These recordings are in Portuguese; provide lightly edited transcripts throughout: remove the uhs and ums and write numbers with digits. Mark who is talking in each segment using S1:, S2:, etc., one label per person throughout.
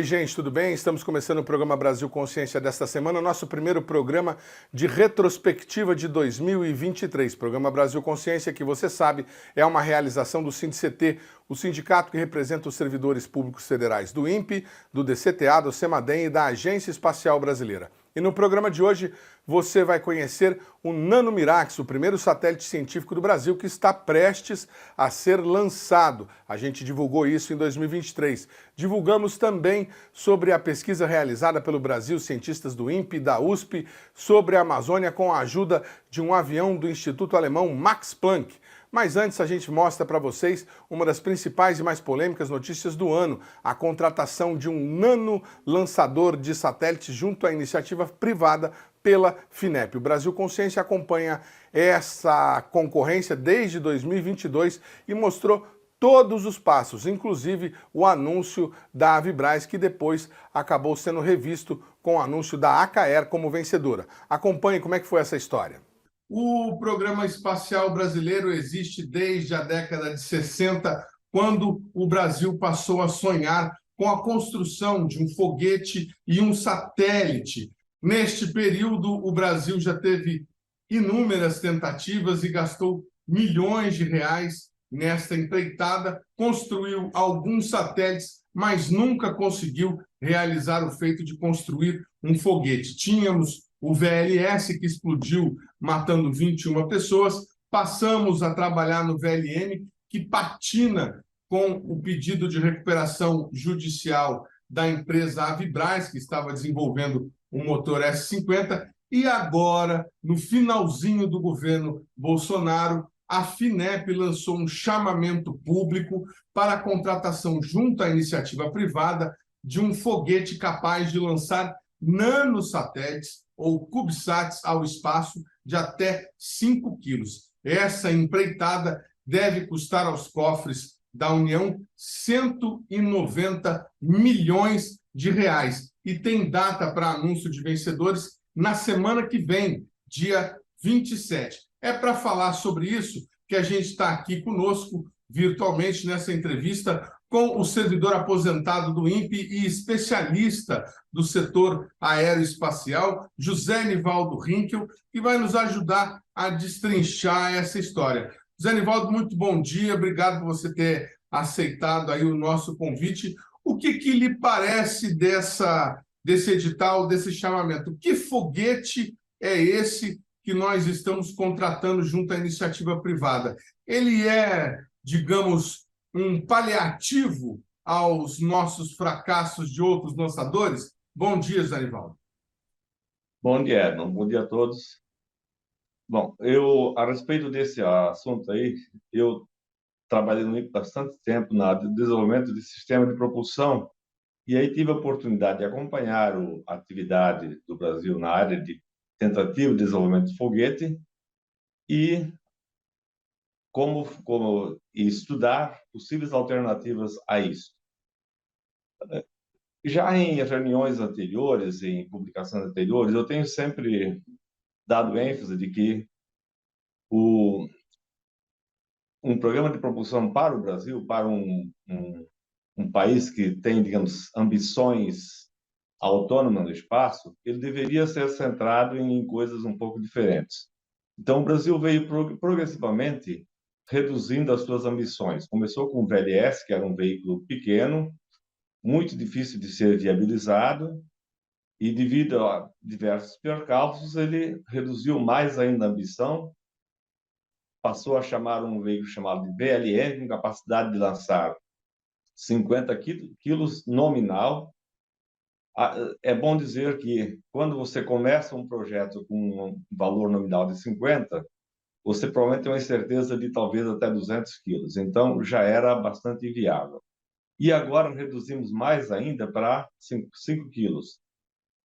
S1: Oi, gente, tudo bem? Estamos começando o programa Brasil Consciência desta semana, nosso primeiro programa de retrospectiva de 2023. Programa Brasil Consciência, que você sabe, é uma realização do SINDICT, o sindicato que representa os servidores públicos federais do INPE, do DCTA, do CEMADEM e da Agência Espacial Brasileira. E no programa de hoje você vai conhecer o NanoMirax, o primeiro satélite científico do Brasil que está prestes a ser lançado. A gente divulgou isso em 2023. Divulgamos também sobre a pesquisa realizada pelo Brasil, cientistas do INPE e da USP, sobre a Amazônia com a ajuda de um avião do Instituto Alemão Max Planck. Mas antes a gente mostra para vocês uma das principais e mais polêmicas notícias do ano, a contratação de um nano lançador de satélites junto à iniciativa privada pela FINEP. O Brasil Consciência acompanha essa concorrência desde 2022 e mostrou todos os passos, inclusive o anúncio da Avibraz, que depois acabou sendo revisto com o anúncio da AKR como vencedora. Acompanhe como é que foi essa história. O Programa Espacial Brasileiro existe desde a década de 60, quando o Brasil passou a sonhar com a construção de um foguete e um satélite. Neste período, o Brasil já teve inúmeras tentativas e gastou milhões de reais nesta empreitada, construiu alguns satélites, mas nunca conseguiu realizar o feito de construir um foguete. Tínhamos o VLS, que explodiu matando 21 pessoas, passamos a trabalhar no VLM, que patina com o pedido de recuperação judicial da empresa Avibraz, que estava desenvolvendo um motor S-50, e agora, no finalzinho do governo Bolsonaro, a FINEP lançou um chamamento público para a contratação junto à iniciativa privada de um foguete capaz de lançar nanosatélites ou CubeSats ao espaço de até 5 quilos. Essa empreitada deve custar aos cofres da União 190 milhões de reais e tem data para anúncio de vencedores na semana que vem, dia 27. É para falar sobre isso que a gente está aqui conosco virtualmente nessa entrevista com o servidor aposentado do INPE e especialista do setor aeroespacial, José Nivaldo Rinkel, que vai nos ajudar a destrinchar essa história. José Nivaldo, muito bom dia, obrigado por você ter aceitado aí o nosso convite. O que lhe parece desse edital, desse chamamento? Que foguete é esse que nós estamos contratando junto à iniciativa privada? Ele é, digamos, um paliativo aos nossos fracassos de outros lançadores? Bom dia, Zé Nivaldo.
S2: Bom dia, Edson. Bom dia a todos. Bom, a respeito desse assunto aí, eu trabalhei no INPE bastante tempo no desenvolvimento de sistema de propulsão e aí tive a oportunidade de acompanhar a atividade do Brasil na área de tentativa de desenvolvimento de foguete e como estudar possíveis alternativas a isso. Já em reuniões anteriores, em publicações anteriores, eu tenho sempre dado ênfase de que um programa de propulsão para o Brasil, para um país que tem, digamos, ambições autônomas no espaço, ele deveria ser centrado em coisas um pouco diferentes. Então, o Brasil veio progressivamente reduzindo as suas ambições. Começou com o VLS, que era um veículo pequeno, muito difícil de ser viabilizado, e devido a diversos percalços, ele reduziu mais ainda a ambição, passou a chamar um veículo chamado de BLN, com capacidade de lançar 50 quilos nominal. É bom dizer que, quando você começa um projeto com um valor nominal de 50, você provavelmente tem uma incerteza de talvez até 200 quilos. Então, já era bastante inviável. E agora reduzimos mais ainda para 5 quilos.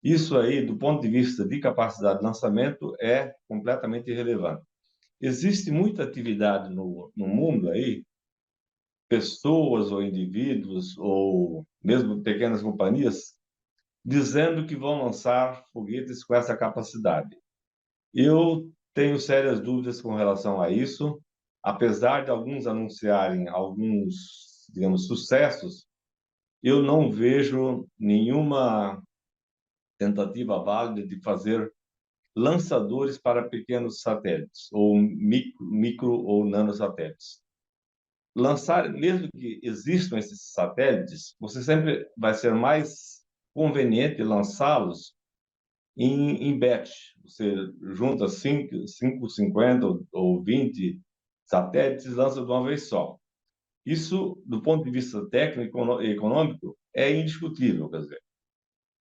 S2: Isso aí, do ponto de vista de capacidade de lançamento, é completamente irrelevante. Existe muita atividade no mundo aí, pessoas ou indivíduos, ou mesmo pequenas companhias, dizendo que vão lançar foguetes com essa capacidade. Eu tenho sérias dúvidas com relação a isso, apesar de alguns anunciarem alguns, digamos, sucessos, eu não vejo nenhuma tentativa válida de fazer lançadores para pequenos satélites, ou micro ou nanosatélites. Lançar, mesmo que existam esses satélites, você sempre vai ser mais conveniente lançá-los em batch. Você junta 5, 50 ou 20 satélites e lança de uma vez só. Isso, do ponto de vista técnico e econômico, é indiscutível. Quer dizer,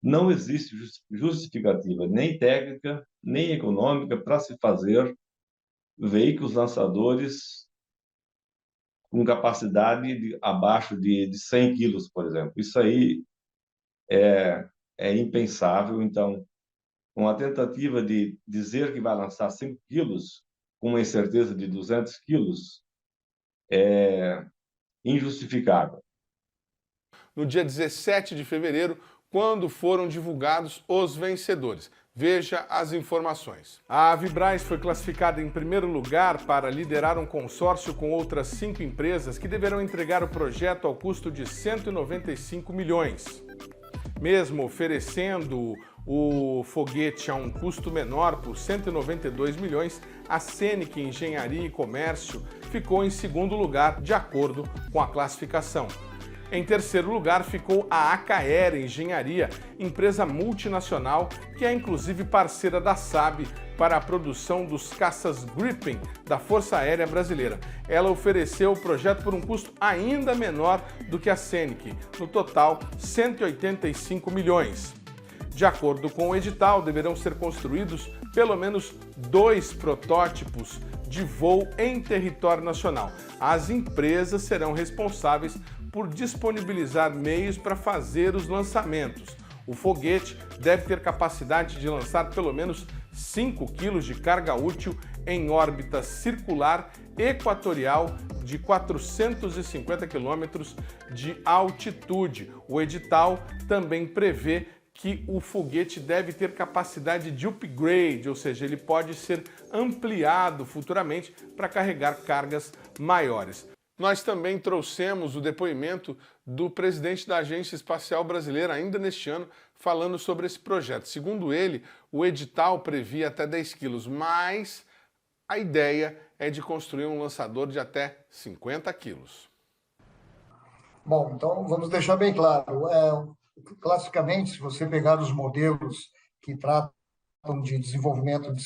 S2: não existe justificativa nem técnica, nem econômica para se fazer veículos lançadores com capacidade abaixo de 100 quilos, por exemplo. Isso aí é impensável. Então, uma tentativa de dizer que vai lançar 5 quilos com uma incerteza de 200 quilos é injustificável.
S1: No dia 17 de fevereiro, quando foram divulgados os vencedores. Veja as informações. A Avibraz foi classificada em primeiro lugar para liderar um consórcio com outras 5 empresas que deverão entregar o projeto ao custo de 195 milhões. Mesmo oferecendo o foguete a um custo menor por 192 milhões, a Scenic Engenharia e Comércio ficou em segundo lugar, de acordo com a classificação. Em terceiro lugar ficou a Acaera Engenharia, empresa multinacional que é inclusive parceira da SAB para a produção dos caças Gripen da Força Aérea Brasileira. Ela ofereceu o projeto por um custo ainda menor do que a Scenic, no total 185 milhões. De acordo com o edital, deverão ser construídos pelo menos 2 protótipos de voo em território nacional. As empresas serão responsáveis por disponibilizar meios para fazer os lançamentos. O foguete deve ter capacidade de lançar pelo menos 5 kg de carga útil em órbita circular equatorial de 450 km de altitude. O edital também prevê que o foguete deve ter capacidade de upgrade, ou seja, ele pode ser ampliado futuramente para carregar cargas maiores. Nós também trouxemos o depoimento do presidente da Agência Espacial Brasileira, ainda neste ano, falando sobre esse projeto. Segundo ele, o edital previa até 10 quilos, mas a ideia é de construir um lançador de até 50 quilos.
S3: Bom, então vamos deixar bem claro. Classicamente, se você pegar os modelos que tratam de desenvolvimento de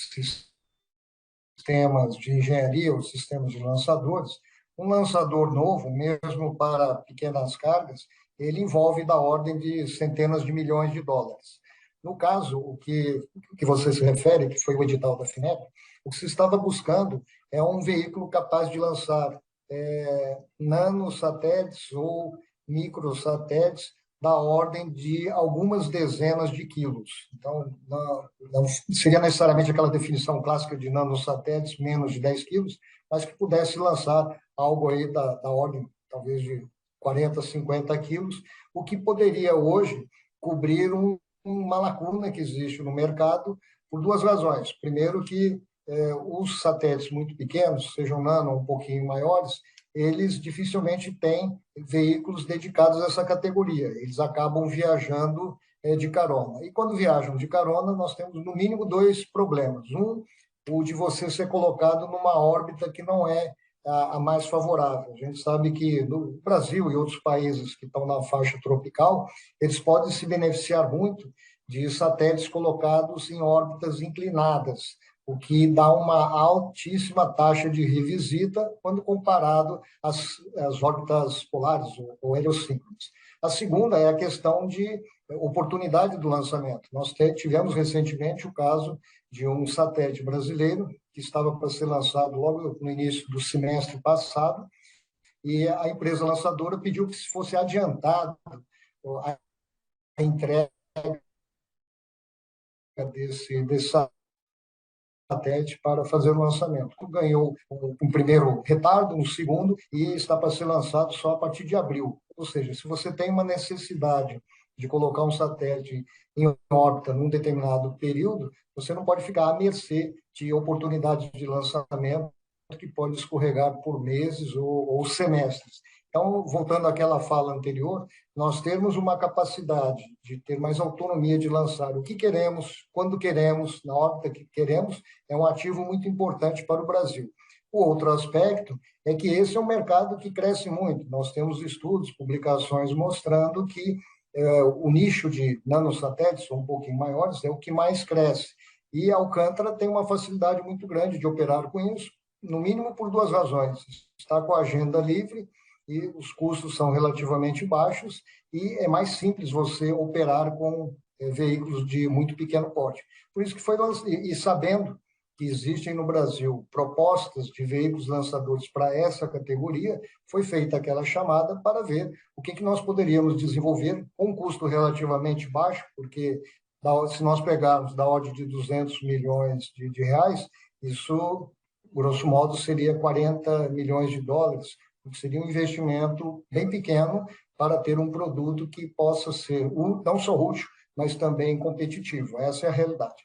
S3: sistemas de engenharia ou sistemas de lançadores, um lançador novo, mesmo para pequenas cargas, ele envolve da ordem de centenas de milhões de dólares. No caso, o que você se refere, que foi o edital da FINEP, o que se estava buscando é um veículo capaz de lançar nanosatélites ou microsatélites da ordem de algumas dezenas de quilos. Então, não seria necessariamente aquela definição clássica de nanosatélites menos de 10 quilos, mas que pudesse lançar algo aí da ordem, talvez, de 40, 50 quilos, o que poderia hoje cobrir uma lacuna que existe no mercado por 2 razões. Primeiro, que os satélites muito pequenos, sejam nano ou um pouquinho maiores, eles dificilmente têm veículos dedicados a essa categoria. Eles acabam viajando de carona. E quando viajam de carona, nós temos no mínimo 2 problemas. O de você ser colocado numa órbita que não é a mais favorável. A gente sabe que no Brasil e outros países que estão na faixa tropical, eles podem se beneficiar muito de satélites colocados em órbitas inclinadas, o que dá uma altíssima taxa de revisita quando comparado às órbitas polares ou heliosíncronas. A segunda é a questão de oportunidade do lançamento. Nós tivemos recentemente o caso de um satélite brasileiro que estava para ser lançado logo no início do semestre passado, e a empresa lançadora pediu que fosse adiantado a entrega desse satélite para fazer o lançamento. Ganhou um primeiro retardo, um segundo, e está para ser lançado só a partir de abril. Ou seja, se você tem uma necessidade de colocar um satélite em órbita num determinado período, você não pode ficar à mercê de oportunidades de lançamento que pode escorregar por meses ou semestres. Então, voltando àquela fala anterior, nós temos uma capacidade de ter mais autonomia de lançar o que queremos, quando queremos, na órbita que queremos, é um ativo muito importante para o Brasil. O outro aspecto é que esse é um mercado que cresce muito. Nós temos estudos, publicações mostrando que o nicho de nanosatélites, ou um pouquinho maiores, é o que mais cresce. E a Alcântara tem uma facilidade muito grande de operar com isso, no mínimo por duas razões. Está com a agenda livre e os custos são relativamente baixos e é mais simples você operar com veículos de muito pequeno porte. Por isso que foi e sabendo que existem no Brasil propostas de veículos lançadores para essa categoria, foi feita aquela chamada para ver o que nós poderíamos desenvolver com um custo relativamente baixo, porque se nós pegarmos da ordem de 200 milhões de reais, isso, grosso modo, seria 40 milhões de dólares, que seria um investimento bem pequeno para ter um produto que possa ser não só útil, mas também competitivo. Essa é a realidade.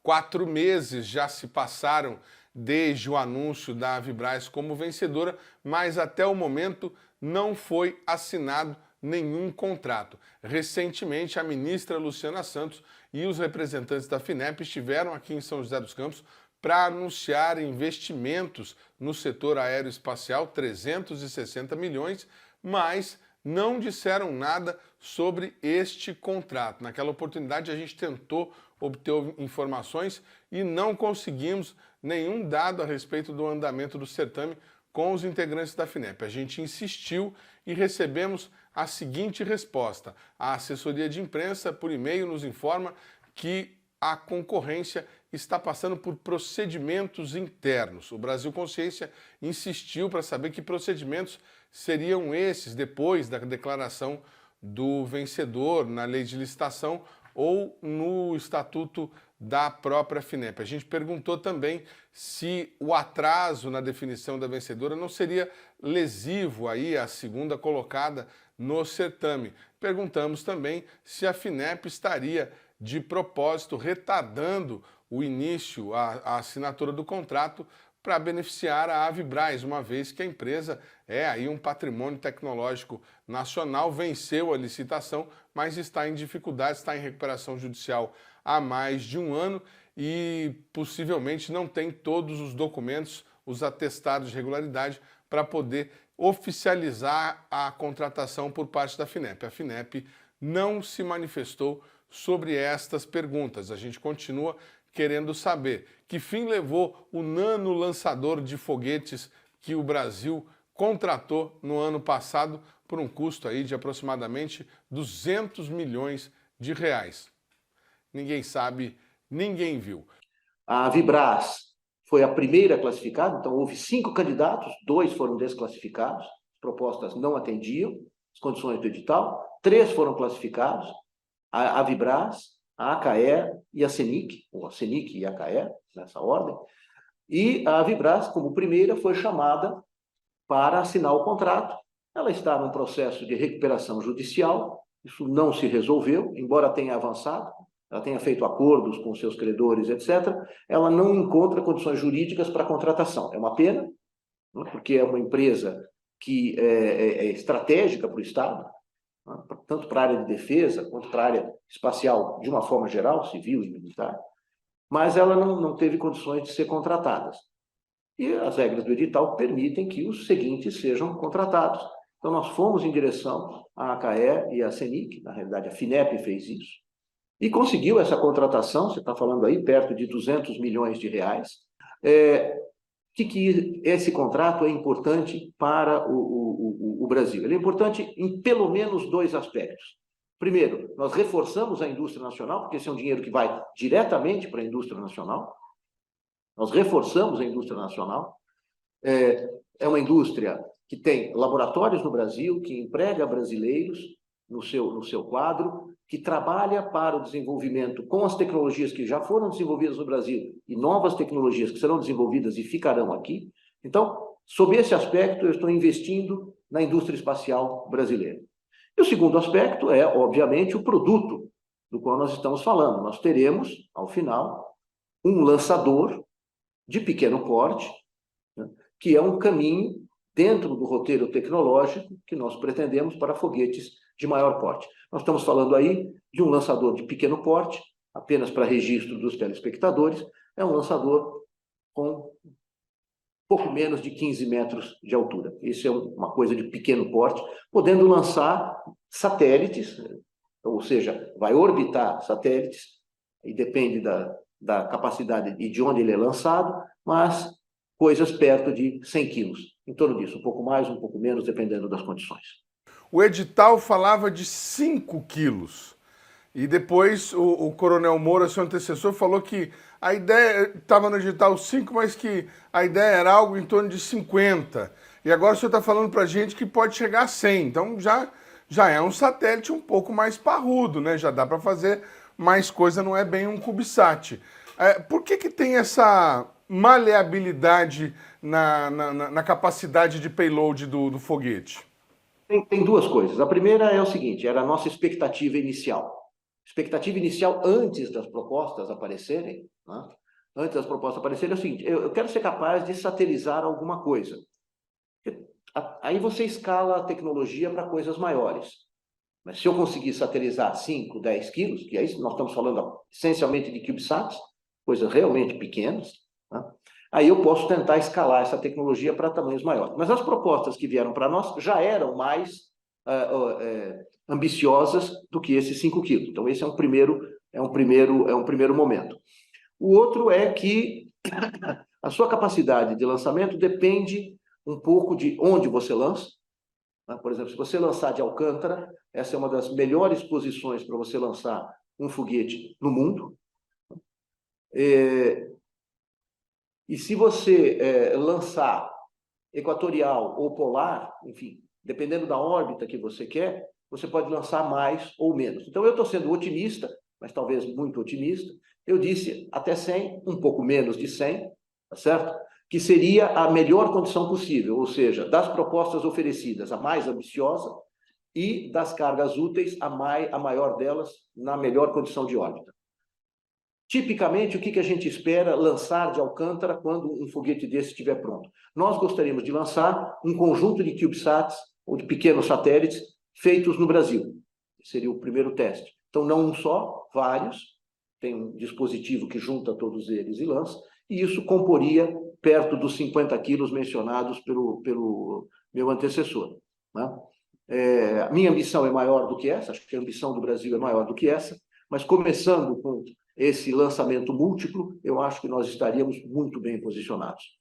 S1: 4 meses já se passaram desde o anúncio da Avibraz como vencedora, mas até o momento não foi assinado nenhum contrato. Recentemente, a ministra Luciana Santos e os representantes da FINEP estiveram aqui em São José dos Campos para anunciar investimentos no setor aeroespacial, 360 milhões, mas não disseram nada sobre este contrato. Naquela oportunidade, a gente tentou obter informações e não conseguimos nenhum dado a respeito do andamento do certame com os integrantes da FINEP. A gente insistiu e recebemos a seguinte resposta. A assessoria de imprensa, por e-mail, nos informa que a concorrência está passando por procedimentos internos. O Brasil Consciência insistiu para saber que procedimentos seriam esses depois da declaração do vencedor na lei de licitação ou no estatuto da própria FINEP. A gente perguntou também se o atraso na definição da vencedora não seria lesivo aí à segunda colocada no certame. Perguntamos também se a FINEP estaria de propósito retardando o início, a assinatura do contrato para beneficiar a Avibraz, uma vez que a empresa é aí um patrimônio tecnológico nacional, venceu a licitação, mas está em dificuldade, está em recuperação judicial há mais de um ano e possivelmente não tem todos os documentos, os atestados de regularidade para poder oficializar a contratação por parte da FINEP. A FINEP não se manifestou sobre estas perguntas. A gente continua querendo saber que fim levou o nano lançador de foguetes que o Brasil contratou no ano passado por um custo aí de aproximadamente 200 milhões de reais. Ninguém sabe, ninguém viu.
S4: A Avibraz foi a primeira classificada, então houve 5 candidatos, 2 foram desclassificados, as propostas não atendiam as condições do edital, 3 foram classificados, a Avibraz, a ACAE e a CENIC, ou a CENIC e a ACAE, nessa ordem, e a Avibraz, como primeira, foi chamada para assinar o contrato. Ela está num processo de recuperação judicial, isso não se resolveu, embora tenha avançado, ela tenha feito acordos com seus credores, etc., ela não encontra condições jurídicas para a contratação. É uma pena, porque é uma empresa que é estratégica para o Estado, tanto para a área de defesa, quanto para a área espacial, de uma forma geral, civil e militar, mas ela não teve condições de ser contratada. E as regras do edital permitem que os seguintes sejam contratados. Então, nós fomos em direção à ACAE e à CENIC, na realidade a FINEP fez isso, e conseguiu essa contratação, você está falando aí, perto de 200 milhões de reais. Que esse contrato é importante para o Brasil? Ele é importante em pelo menos 2 aspectos. Primeiro, nós reforçamos a indústria nacional, porque esse é um dinheiro que vai diretamente para a indústria nacional. Nós reforçamos a indústria nacional. É uma indústria que tem laboratórios no Brasil, que emprega brasileiros no seu quadro, que trabalha para o desenvolvimento com as tecnologias que já foram desenvolvidas no Brasil e novas tecnologias que serão desenvolvidas e ficarão aqui. Então, sob esse aspecto, eu estou investindo na indústria espacial brasileira. E o segundo aspecto é, obviamente, o produto do qual nós estamos falando. Nós teremos, ao final, um lançador de pequeno porte, né, que é um caminho dentro do roteiro tecnológico que nós pretendemos para foguetes de maior porte. Nós estamos falando aí de um lançador de pequeno porte, apenas para registro dos telespectadores, é um lançador com pouco menos de 15 metros de altura. Isso é uma coisa de pequeno porte, podendo lançar satélites, ou seja, vai orbitar satélites, e depende da capacidade e de onde ele é lançado, mas coisas perto de 100 quilos, em torno disso, um pouco mais, um pouco menos, dependendo das condições.
S1: O edital falava de 5 quilos. E depois o Coronel Moura, seu antecessor, falou que a ideia estava no edital 5, mas que a ideia era algo em torno de 50. E agora o senhor está falando para a gente que pode chegar a 100. Então já é um satélite um pouco mais parrudo, né? Já dá para fazer mais coisa, não é bem um CubeSat. Por que tem essa maleabilidade na capacidade de payload do foguete?
S4: Tem duas coisas. A primeira é o seguinte, era a nossa expectativa inicial. Expectativa inicial antes das propostas aparecerem, né? Antes das propostas aparecerem é o seguinte, eu quero ser capaz de satelizar alguma coisa. Aí você escala a tecnologia para coisas maiores. Mas se eu conseguir satelizar 5, 10 quilos, que aí nós estamos falando essencialmente de CubeSats, coisas realmente pequenas, né? Aí eu posso tentar escalar essa tecnologia para tamanhos maiores. Mas as propostas que vieram para nós já eram mais ambiciosas do que esses 5 quilos. Então, esse é um primeiro momento. O outro é que a sua capacidade de lançamento depende um pouco de onde você lança. Por exemplo, se você lançar de Alcântara, essa é uma das melhores posições para você lançar um foguete no mundo. E se você lançar equatorial ou polar, enfim, dependendo da órbita que você quer, você pode lançar mais ou menos. Então, eu estou sendo otimista, mas talvez muito otimista. Eu disse até 100, um pouco menos de 100, tá certo? Que seria a melhor condição possível, ou seja, das propostas oferecidas, a mais ambiciosa, e das cargas úteis, a maior delas, na melhor condição de órbita. Tipicamente, o que a gente espera lançar de Alcântara quando um foguete desse estiver pronto? Nós gostaríamos de lançar um conjunto de CubeSats, ou de pequenos satélites, feitos no Brasil. Seria o primeiro teste. Então, não um só, vários. Tem um dispositivo que junta todos eles e lança, e isso comporia perto dos 50 quilos mencionados pelo meu antecessor, né? A minha ambição é maior do que essa, acho que a ambição do Brasil é maior do que essa, mas começando com esse lançamento múltiplo, eu acho que nós estaríamos muito bem posicionados.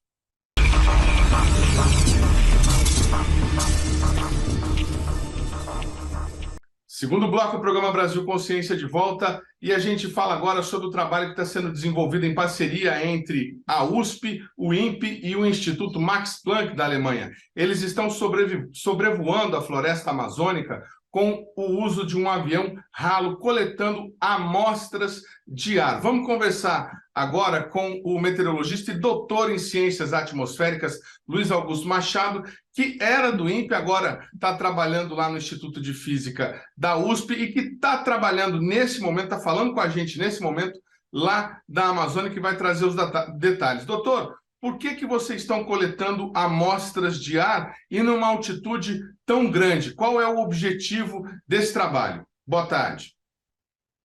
S1: Segundo bloco, o programa Brasil Consciência de volta, e a gente fala agora sobre o trabalho que está sendo desenvolvido em parceria entre a USP, o INPE e o Instituto Max Planck da Alemanha. Eles estão sobrevoando a floresta amazônica com o uso de um avião Halo, coletando amostras de ar. Vamos conversar agora com o meteorologista e doutor em ciências atmosféricas, Luiz Augusto Machado, que era do INPE, agora está trabalhando lá no Instituto de Física da USP e que está trabalhando nesse momento, está falando com a gente nesse momento, lá da Amazônia, que vai trazer os detalhes. Doutor, por que vocês estão coletando amostras de ar e numa altitude tão grande? Qual é o objetivo desse trabalho? Boa tarde.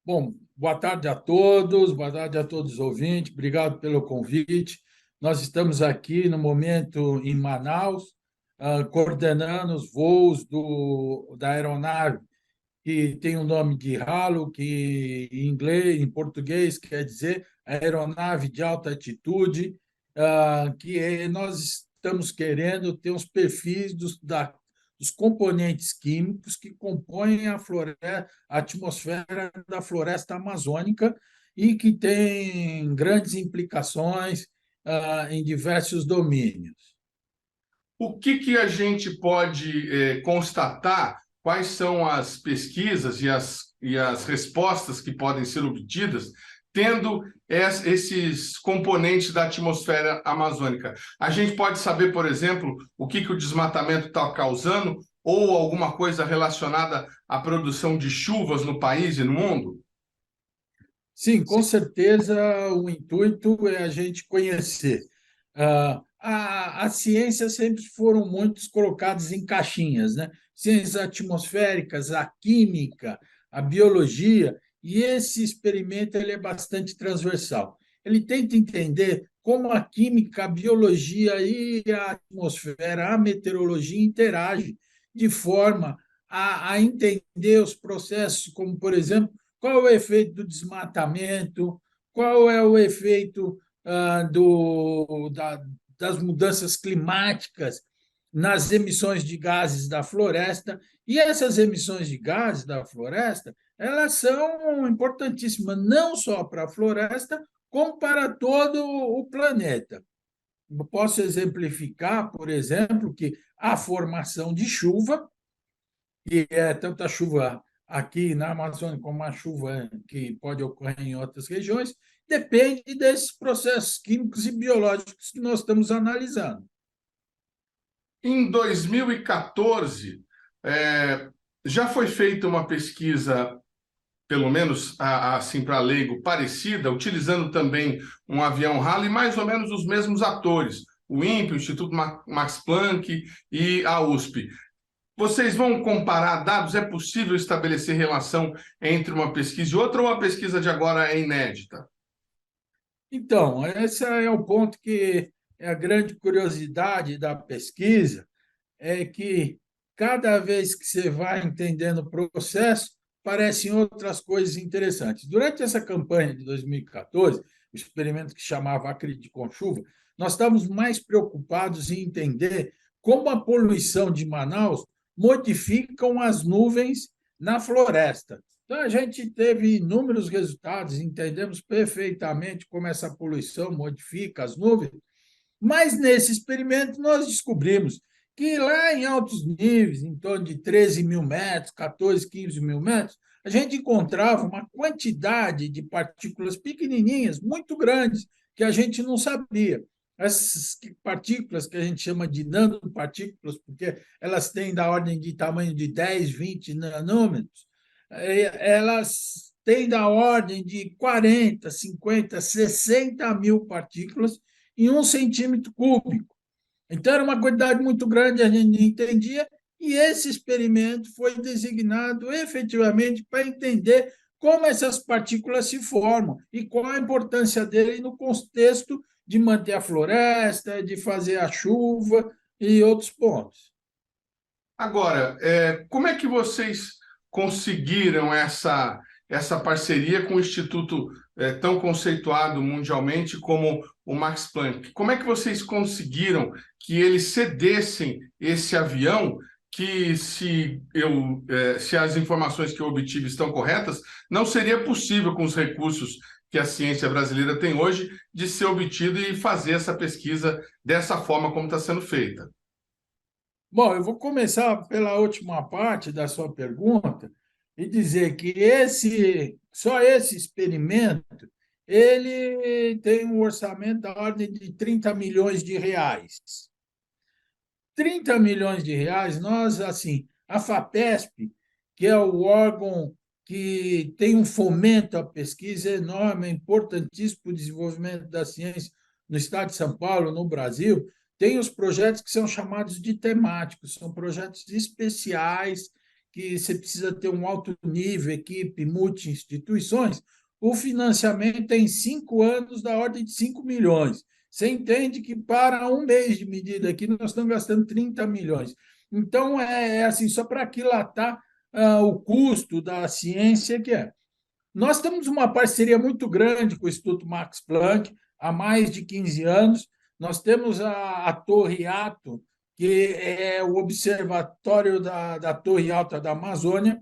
S5: Bom, boa tarde a todos os ouvintes, obrigado pelo convite. Nós estamos aqui no momento em Manaus, coordenando os voos da aeronave que tem o nome de Halo, que em português quer dizer aeronave de alta altitude, que nós estamos querendo ter os perfis dos componentes químicos que compõem a atmosfera da floresta amazônica e que tem grandes implicações em diversos domínios.
S1: O que a gente pode constatar? Quais são as pesquisas e as respostas que podem ser obtidas tendo esses componentes da atmosfera amazônica? A gente pode saber, por exemplo, o que o desmatamento está causando ou alguma coisa relacionada à produção de chuvas no país e no mundo?
S5: Sim, com certeza o intuito é a gente conhecer as ciências sempre foram muito colocadas em caixinhas, né? Ciências atmosféricas, a química, a biologia, e esse experimento ele é bastante transversal. Ele tenta entender como a química, a biologia e a atmosfera, a meteorologia interagem de forma a entender os processos, como, por exemplo, qual é o efeito do desmatamento, qual é o efeito das mudanças climáticas nas emissões de gases da floresta. E essas emissões de gases da floresta, elas são importantíssimas, não só para a floresta, como para todo o planeta. Eu posso exemplificar, por exemplo, que a formação de chuva, que é tanto a chuva aqui na Amazônia como a chuva que pode ocorrer em outras regiões, depende desses processos químicos e biológicos que nós estamos analisando.
S1: Em 2014, já foi feita uma pesquisa, pelo menos assim para leigo, parecida, utilizando também um avião Halley, mais ou menos os mesmos atores, o INPE, o Instituto Max Planck e a USP. Vocês vão comparar dados? É possível estabelecer relação entre uma pesquisa e outra, ou a pesquisa de agora é inédita?
S5: Então, esse é o ponto que é a grande curiosidade da pesquisa, é que cada vez que você vai entendendo o processo, aparecem outras coisas interessantes. Durante essa campanha de 2014, o experimento que chamava Acredite com Chuva, nós estávamos mais preocupados em entender como a poluição de Manaus modificam as nuvens na floresta. Então, a gente teve inúmeros resultados, entendemos perfeitamente como essa poluição modifica as nuvens, mas nesse experimento nós descobrimos que lá em altos níveis, em torno de 13 mil metros, 14, 15 mil metros, a gente encontrava uma quantidade de partículas pequenininhas, muito grandes, que a gente não sabia. Essas partículas que a gente chama de nanopartículas, porque elas têm da ordem de tamanho de 10, 20 nanômetros, elas têm da ordem de 40, 50, 60 mil partículas em 1 centímetro cúbico. Então, era uma quantidade muito grande, a gente não entendia, e esse experimento foi designado efetivamente para entender como essas partículas se formam e qual a importância dele no contexto de manter a floresta, de fazer a chuva e outros pontos.
S1: Agora, como é que vocês conseguiram essa parceria com um instituto tão conceituado mundialmente como o Max Planck? Como é que vocês conseguiram que eles cedessem esse avião que, se as informações que eu obtive estão corretas, não seria possível com os recursos que a ciência brasileira tem hoje de ser obtido e fazer essa pesquisa dessa forma como está sendo feita?
S5: Bom, eu vou começar pela última parte da sua pergunta e dizer que só esse experimento ele tem um orçamento da ordem de 30 milhões de reais. 30 milhões de reais, nós, assim, a FAPESP, que é o órgão que tem um fomento à pesquisa enorme, é importantíssimo para o desenvolvimento da ciência no estado de São Paulo, no Brasil, tem os projetos que são chamados de temáticos, são projetos especiais que você precisa ter um alto nível, equipe, multi-instituições. O financiamento é em 5 anos da ordem de 5 milhões. Você entende que para 1 mês de medida aqui nós estamos gastando 30 milhões. Então, é assim, só para aquilatar o custo da ciência que é. Nós temos uma parceria muito grande com o Instituto Max Planck há mais de 15 anos. Nós temos a Torre Ato, que é o observatório da Torre Alta da Amazônia,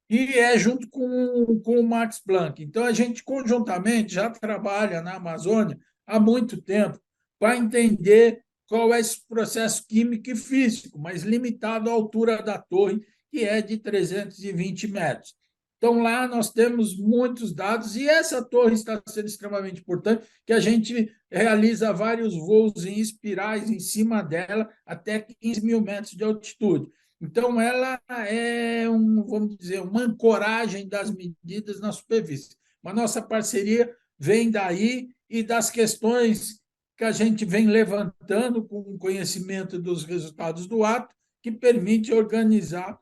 S5: e é junto com o Max Planck. Então, a gente conjuntamente já trabalha na Amazônia há muito tempo para entender qual é esse processo químico e físico, mas limitado à altura da torre, que é de 320 metros. Então, lá nós temos muitos dados e essa torre está sendo extremamente importante, que a gente realiza vários voos em espirais em cima dela até 15 mil metros de altitude. Então, ela é, vamos dizer, uma ancoragem das medidas na superfície. Mas nossa parceria vem daí e das questões que a gente vem levantando com o conhecimento dos resultados do ato, que permite organizar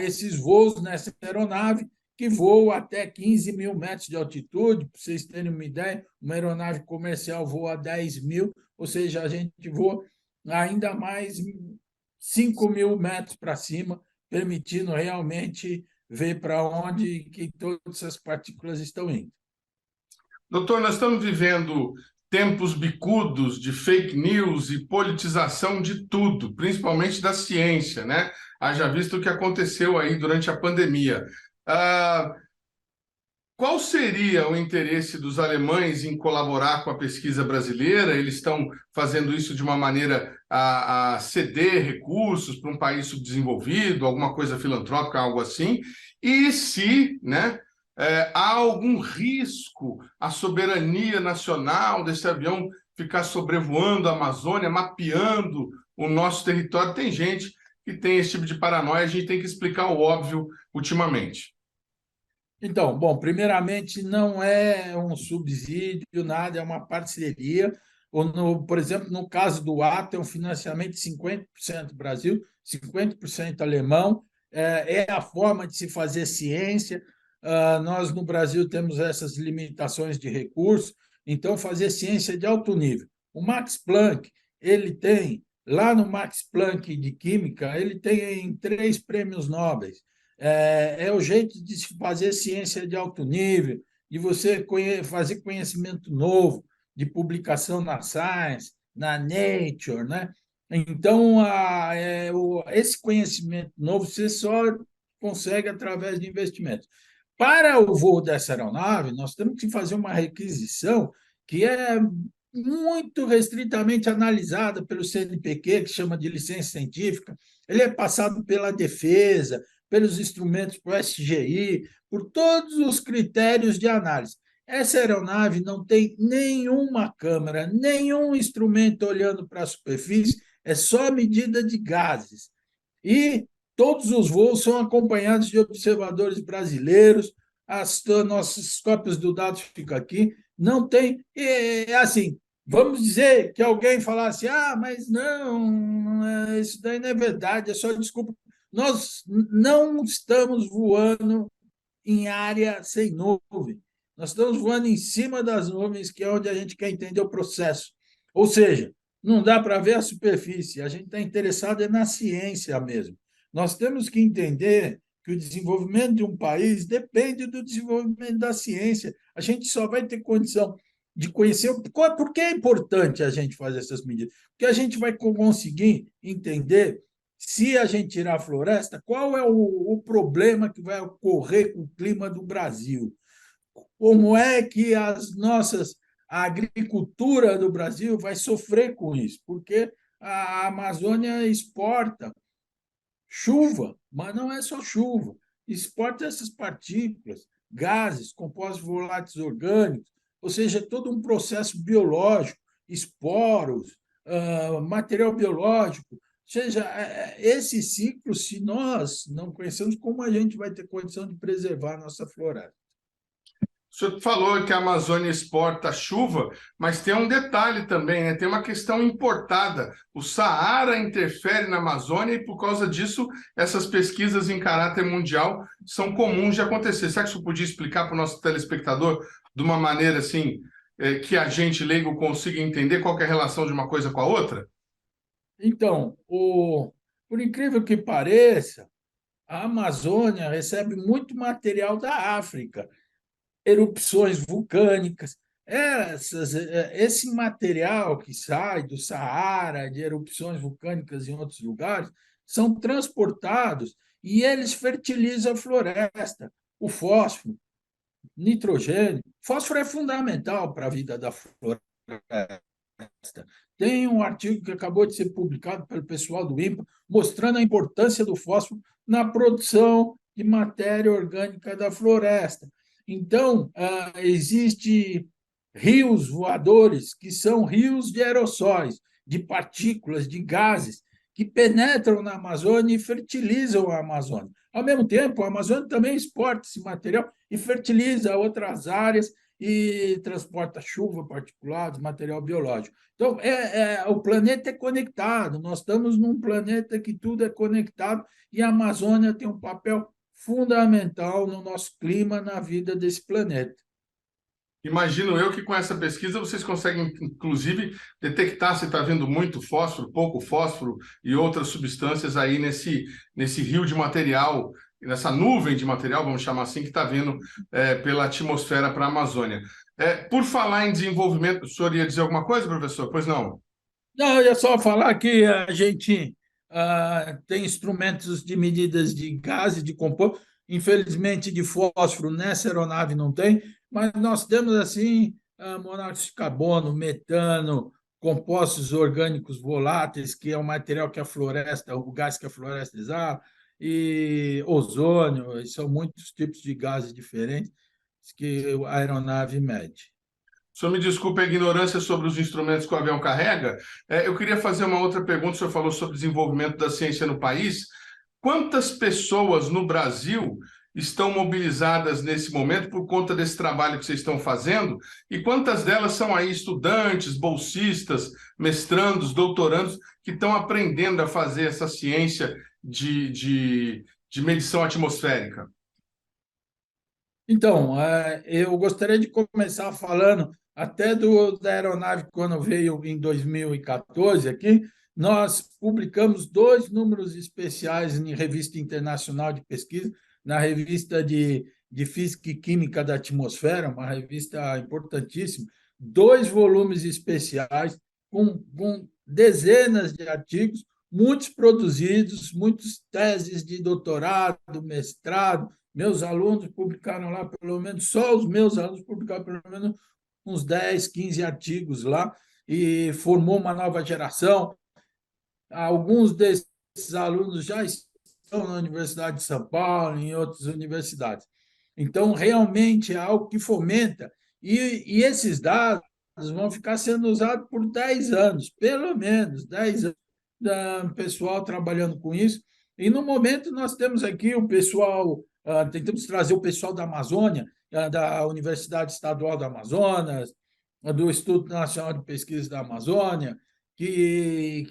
S5: esses voos nessa aeronave, que voa até 15 mil metros de altitude. Para vocês terem uma ideia, uma aeronave comercial voa a 10 mil, ou seja, a gente voa ainda mais 5 mil metros para cima, permitindo realmente ver para onde que todas essas partículas estão indo.
S1: Doutor, nós estamos vivendo tempos bicudos de fake news e politização de tudo, principalmente da ciência, né? Haja visto o que aconteceu aí durante a pandemia. Qual seria o interesse dos alemães em colaborar com a pesquisa brasileira? Eles estão fazendo isso de uma maneira a ceder recursos para um país subdesenvolvido, alguma coisa filantrópica, algo assim? E se, né, há algum risco à soberania nacional desse avião ficar sobrevoando a Amazônia, mapeando o nosso território? Tem gente que tem esse tipo de paranoia, a gente tem que explicar o óbvio ultimamente.
S5: Então, bom, primeiramente, não é um subsídio, nada, é uma parceria. Por exemplo, no caso do ato, é um financiamento de 50% Brasil, 50% alemão. É a forma de se fazer ciência. Nós, no Brasil, temos essas limitações de recursos, então, fazer ciência de alto nível. O Max Planck, ele tem, lá no Max Planck de Química, ele tem 3 prêmios Nobel. É o jeito de se fazer ciência de alto nível, de você fazer conhecimento novo, de publicação na Science, na Nature, né? Então, esse conhecimento novo você só consegue através de investimentos. Para o voo dessa aeronave, nós temos que fazer uma requisição que é muito restritamente analisada pelo CNPq, que chama de licença científica. Ele é passado pela defesa, pelos instrumentos para o SGI, por todos os critérios de análise. Essa aeronave não tem nenhuma câmera, nenhum instrumento olhando para a superfície, é só medida de gases. E todos os voos são acompanhados de observadores brasileiros, as nossas cópias do dados ficam aqui. Não tem, assim, vamos dizer que alguém falasse, mas não, isso daí não é verdade, é só desculpa. Nós não estamos voando em área sem nuvem. Nós estamos voando em cima das nuvens, que é onde a gente quer entender o processo. Ou seja, não dá para ver a superfície, a gente está interessado na ciência mesmo. Nós temos que entender que o desenvolvimento de um país depende do desenvolvimento da ciência. A gente só vai ter condição de conhecer por que é importante a gente fazer essas medidas. Porque a gente vai conseguir entender, se a gente tirar a floresta, qual é o problema que vai ocorrer com o clima do Brasil? Como é que a agricultura do Brasil vai sofrer com isso? Porque a Amazônia exporta chuva, mas não é só chuva, exporta essas partículas, gases, compostos voláteis orgânicos, ou seja, todo um processo biológico, esporos, material biológico. Ou seja, esse ciclo, se nós não conhecemos, como a gente vai ter condição de preservar a nossa floresta?
S1: O senhor falou que a Amazônia exporta chuva, mas tem um detalhe também, né? Tem uma questão importada. O Saara interfere na Amazônia e, por causa disso, essas pesquisas em caráter mundial são comuns de acontecer. Será que o senhor podia explicar para o nosso telespectador de uma maneira assim, que a gente leigo consiga entender qual que é a relação de uma coisa com a outra?
S5: Então, por incrível que pareça, a Amazônia recebe muito material da África, erupções vulcânicas. Esse material que sai do Saara, de erupções vulcânicas em outros lugares, são transportados e eles fertilizam a floresta. O fósforo, nitrogênio. Fósforo é fundamental para a vida da floresta. Tem um artigo que acabou de ser publicado pelo pessoal do INPA mostrando a importância do fósforo na produção de matéria orgânica da floresta. Então, existem rios voadores, que são rios de aerossóis, de partículas, de gases, que penetram na Amazônia e fertilizam a Amazônia. Ao mesmo tempo, a Amazônia também exporta esse material e fertiliza outras áreas e transporta chuva, particulados, material biológico. Então, o planeta é conectado, nós estamos num planeta que tudo é conectado e a Amazônia tem um papel fundamental no nosso clima, na vida desse planeta.
S1: Imagino eu que com essa pesquisa vocês conseguem, inclusive, detectar se está havendo muito fósforo, pouco fósforo e outras substâncias aí nesse rio de material, nessa nuvem de material, vamos chamar assim, que está vindo pela atmosfera para a Amazônia. Por falar em desenvolvimento, o senhor ia dizer alguma coisa, professor? Pois não.
S5: Não, eu ia só falar que a gente tem instrumentos de medidas de gases, de composto. Infelizmente, de fósforo nessa aeronave não tem, mas nós temos, assim, monóxido de carbono, metano, compostos orgânicos voláteis, que é o material que a floresta, o gás que a floresta exala, e ozônio, e são muitos tipos de gases diferentes que a aeronave mede.
S1: O senhor me desculpe a ignorância sobre os instrumentos que o avião carrega. Eu queria fazer uma outra pergunta. O senhor falou sobre o desenvolvimento da ciência no país. Quantas pessoas no Brasil estão mobilizadas nesse momento por conta desse trabalho que vocês estão fazendo? E quantas delas são aí estudantes, bolsistas, mestrandos, doutorandos, que estão aprendendo a fazer essa ciência de medição atmosférica?
S5: Então, eu gostaria de começar falando até da aeronave, quando veio em 2014 aqui, nós publicamos 2 números especiais em revista internacional de pesquisa, na revista de Física e Química da Atmosfera, uma revista importantíssima, 2 volumes especiais com dezenas de artigos, muitos produzidos, muitas teses de doutorado, mestrado. Meus alunos publicaram lá, pelo menos, só os meus alunos publicaram pelo menos uns 10, 15 artigos lá, e formou uma nova geração. Alguns desses alunos já estão na Universidade de São Paulo, em outras universidades. Então, realmente é algo que fomenta, e esses dados vão ficar sendo usados por 10 anos, pelo menos 10 anos, do pessoal trabalhando com isso. E, no momento, nós temos aqui o pessoal, tentamos trazer o pessoal da Amazônia, da Universidade Estadual do Amazonas, do Instituto Nacional de Pesquisa da Amazônia, que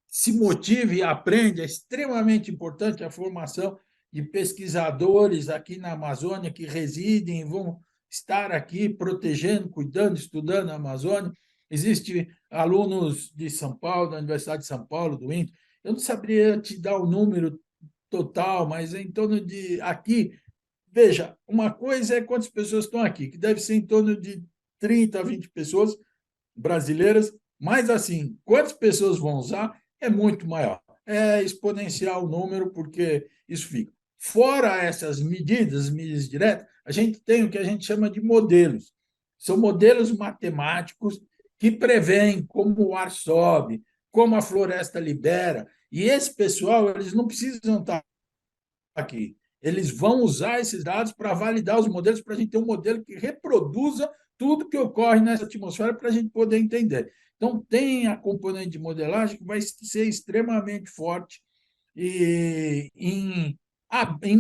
S5: se motive e aprende. É extremamente importante a formação de pesquisadores aqui na Amazônia que residem e vão estar aqui protegendo, cuidando, estudando a Amazônia. Existem alunos de São Paulo, da Universidade de São Paulo, do INPE. Eu não saberia te dar o número total, mas é em torno de aqui. Veja, uma coisa é quantas pessoas estão aqui, que deve ser em torno de 30 a 20 pessoas brasileiras, mas, assim, quantas pessoas vão usar é muito maior. É exponencial o número, porque isso fica. Fora essas medidas diretas, a gente tem o que a gente chama de modelos. São modelos matemáticos que prevêem como o ar sobe, como a floresta libera. E esse pessoal, eles não precisam estar aqui. Eles vão usar esses dados para validar os modelos, para a gente ter um modelo que reproduza tudo que ocorre nessa atmosfera, para a gente poder entender. Então, tem a componente de modelagem que vai ser extremamente forte. E em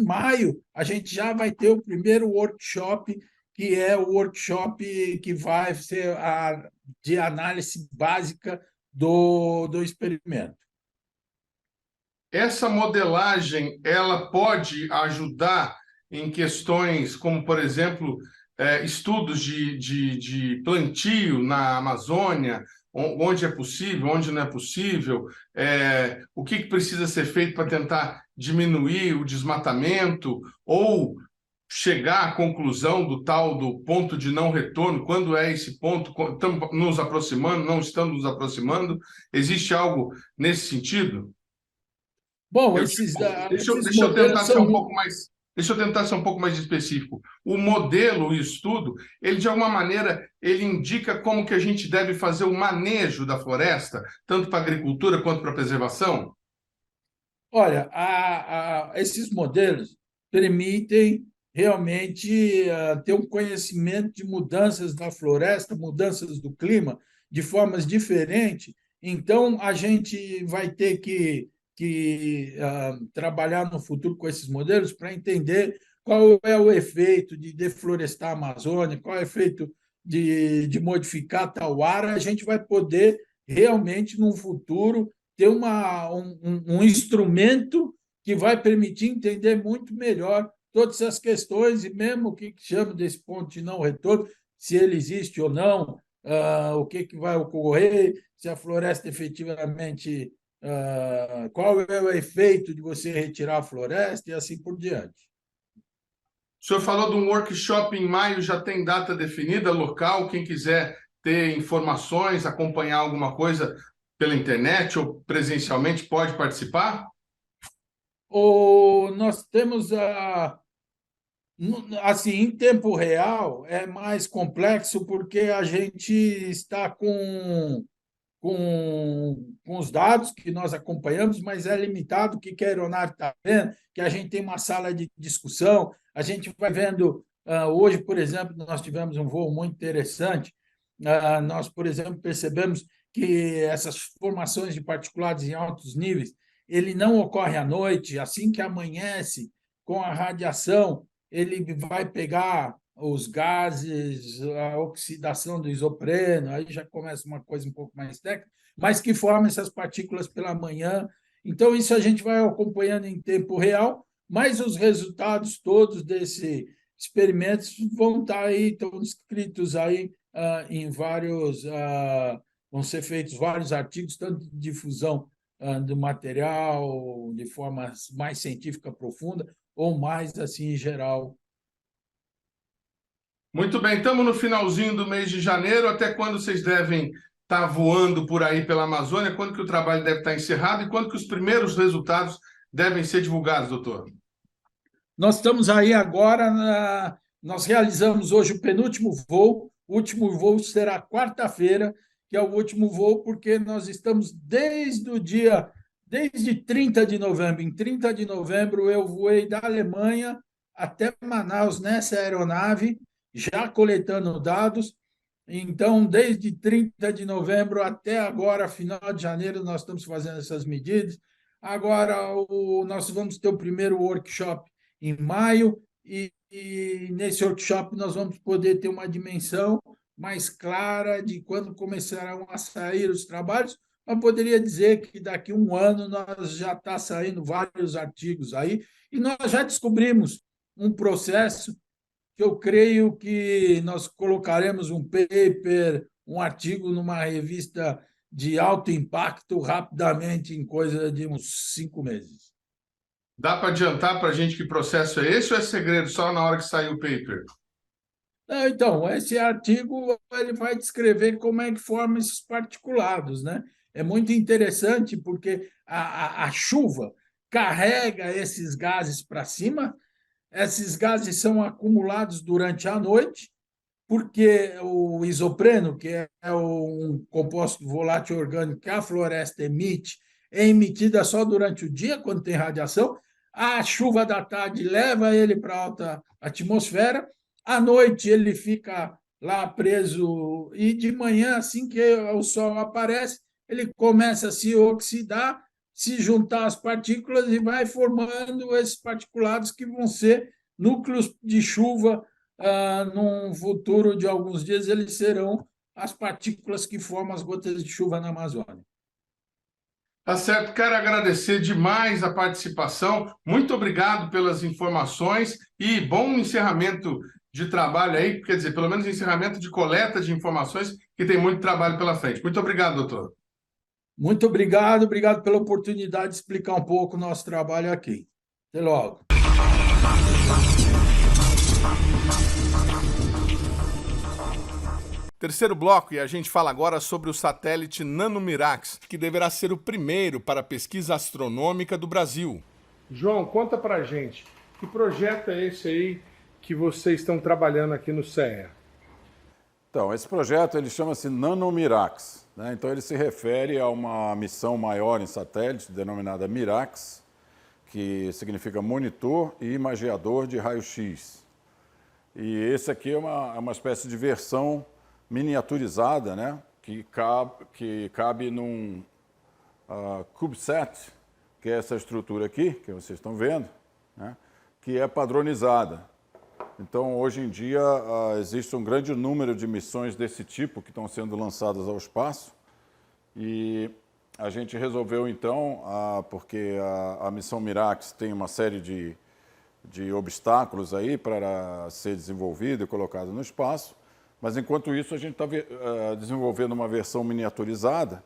S5: maio, a gente já vai ter o primeiro workshop, que é o workshop que vai ser de análise básica do experimento.
S1: Essa modelagem, ela pode ajudar em questões como, por exemplo, estudos de plantio na Amazônia, onde é possível, onde não é possível, o que precisa ser feito para tentar diminuir o desmatamento ou chegar à conclusão do ponto de não retorno, quando é esse ponto, estamos nos aproximando, não estamos nos aproximando, existe algo nesse sentido?
S5: Bom, esses
S1: Deixa eu
S5: modelos
S1: tentar ser
S5: são...
S1: um pouco mais, deixa eu tentar ser um pouco mais específico. O modelo, o estudo, ele de alguma maneira ele indica como que a gente deve fazer o manejo da floresta, tanto para a agricultura quanto para a preservação?
S5: Olha, esses modelos permitem realmente ter um conhecimento de mudanças da floresta, mudanças do clima, de formas diferentes. Então, a gente vai ter que trabalhar no futuro com esses modelos para entender qual é o efeito de deflorestar a Amazônia, qual é o efeito de modificar tal área, a gente vai poder realmente, no futuro, ter um instrumento que vai permitir entender muito melhor todas essas questões e mesmo o que chama desse ponto de não retorno, se ele existe ou não, o que vai ocorrer, se a floresta efetivamente, qual é o efeito de você retirar a floresta e assim por diante.
S1: O senhor falou de um workshop em maio, já tem data definida, local, quem quiser ter informações, acompanhar alguma coisa pela internet ou presencialmente pode participar?
S5: Nós temos assim, em tempo real é mais complexo porque a gente está com os dados que nós acompanhamos, mas é limitado o que a aeronave está vendo, que a gente tem uma sala de discussão, a gente vai vendo. Hoje, por exemplo, nós tivemos um voo muito interessante. Nós, por exemplo, percebemos que essas formações de particulados em altos níveis, ele não ocorre à noite, assim que amanhece, com a radiação, ele vai pegar os gases, a oxidação do isopreno, aí já começa uma coisa um pouco mais técnica, mas que forma essas partículas pela manhã. Então, isso a gente vai acompanhando em tempo real, mas os resultados todos desse experimentos vão estar aí, estão escritos aí em vários, vão ser feitos vários artigos, tanto de difusão do material de forma mais científica profunda, ou mais assim em geral.
S1: Muito bem, estamos no finalzinho do mês de janeiro. Até quando vocês devem estar voando por aí pela Amazônia? Quando que o trabalho deve estar encerrado e quando que os primeiros resultados devem ser divulgados, doutor?
S5: Nós estamos aí agora, nós realizamos hoje o penúltimo voo, o último voo será quarta-feira, que é o último voo, porque nós estamos desde 30 de novembro. Em 30 de novembro, eu voei da Alemanha até Manaus nessa aeronave, já coletando dados. Então, desde 30 de novembro até agora, final de janeiro, nós estamos fazendo essas medidas. Agora, nós vamos ter o primeiro workshop em maio, e nesse workshop nós vamos poder ter uma dimensão mais clara de quando começarão a sair os trabalhos. Eu poderia dizer que daqui a um ano nós já está saindo vários artigos aí, e nós já descobrimos um processo que eu creio que nós colocaremos um paper, um artigo numa revista de alto impacto rapidamente, em coisa de uns 5 meses.
S1: Dá para adiantar para a gente que processo é esse ou é segredo só na hora que sair o paper?
S5: Então, esse artigo ele vai descrever como é que formam esses particulados, né? É muito interessante porque a chuva carrega esses gases para cima, esses gases são acumulados durante a noite, porque o isopreno, que é um composto volátil orgânico que a floresta emite, é emitida só durante o dia, quando tem radiação. A chuva da tarde leva ele para a alta atmosfera, à noite ele fica lá preso, e de manhã, assim que o sol aparece, ele começa a se oxidar, se juntar às partículas e vai formando esses particulados que vão ser núcleos de chuva. Num futuro de alguns dias, eles serão as partículas que formam as gotas de chuva na Amazônia.
S1: Tá certo, quero agradecer demais a participação. Muito obrigado pelas informações e bom encerramento de trabalho aí, quer dizer, pelo menos encerramento de coleta de informações, que tem muito trabalho pela frente. Muito obrigado, doutor.
S5: Muito obrigado pela oportunidade de explicar um pouco o nosso trabalho aqui. Até logo.
S1: Terceiro bloco, e a gente fala agora sobre o satélite NanoMirax, que deverá ser o primeiro para a pesquisa astronômica do Brasil. João, conta pra gente, que projeto é esse aí que vocês estão trabalhando aqui no CEA?
S6: Então, esse projeto ele chama-se NanoMirax, né? Então ele se refere a uma missão maior em satélite denominada MIRAX, que significa monitor e imageador de raio-x. E esse aqui é uma espécie de versão miniaturizada, né? que cabe num CubeSat, que é essa estrutura aqui, que vocês estão vendo, né? que é padronizada. Então, hoje em dia, existe um grande número de missões desse tipo que estão sendo lançadas ao espaço e a gente resolveu, então, porque a missão Mirax tem uma série de obstáculos aí para ser desenvolvida e colocada no espaço, mas, enquanto isso, a gente está desenvolvendo uma versão miniaturizada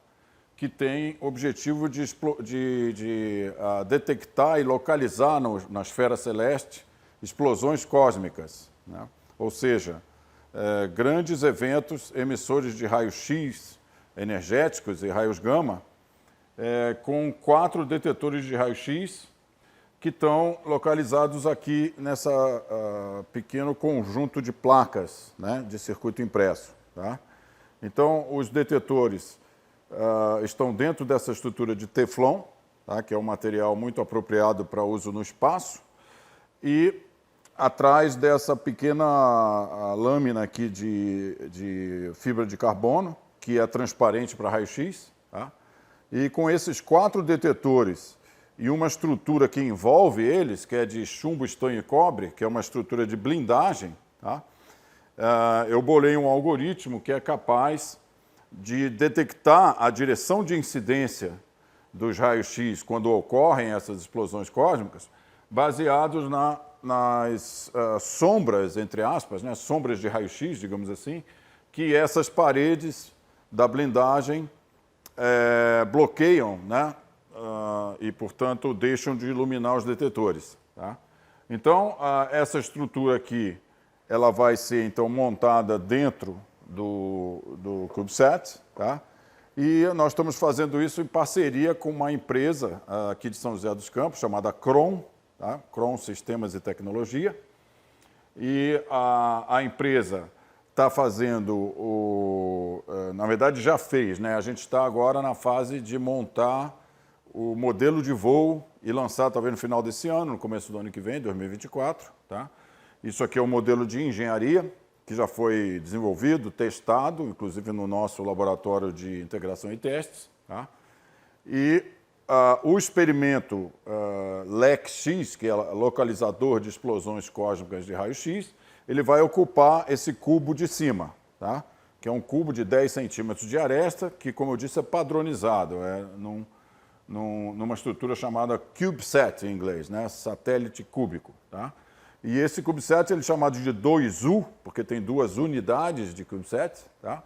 S6: que tem objetivo de detectar e localizar na esfera celeste explosões cósmicas, né? Ou seja, grandes eventos emissores de raios-x energéticos e raios gama, com 4 detetores de raio-x que estão localizados aqui nessa pequeno conjunto de placas, né, de circuito impresso. Tá? Então, os detetores estão dentro dessa estrutura de Teflon, tá, que é um material muito apropriado para uso no espaço, e atrás dessa pequena lâmina aqui de fibra de carbono, que é transparente para raio-x, tá? E com esses 4 detetores e uma estrutura que envolve eles, que é de chumbo, estanho e cobre, que é uma estrutura de blindagem, tá? Eu bolei um algoritmo que é capaz de detectar a direção de incidência dos raios-x quando ocorrem essas explosões cósmicas, baseados nas sombras, entre aspas, né, sombras de raio-x, digamos assim, que essas paredes da blindagem bloqueiam, né, e, portanto, deixam de iluminar os detetores. Tá? Então, essa estrutura aqui, ela vai ser, então, montada dentro do CubeSat, tá? E nós estamos fazendo isso em parceria com uma empresa aqui de São José dos Campos, chamada Kron, tá? Kron Sistemas e Tecnologia. E a empresa está fazendo, na verdade já fez, né? A gente está agora na fase de montar o modelo de voo e lançar talvez no final desse ano, no começo do ano que vem, 2024. Tá? Isso aqui é um modelo de engenharia que já foi desenvolvido, testado, inclusive no nosso laboratório de integração e testes. Tá? E o experimento LEC-X, que é localizador de explosões cósmicas de raio-x, ele vai ocupar esse cubo de cima, tá? Que é um cubo de 10 centímetros de aresta, que, como eu disse, é padronizado, numa estrutura chamada CubeSat em inglês, né? Satélite cúbico. Tá? E esse CubeSat ele é chamado de 2U, porque tem 2 unidades de CubeSat. Tá?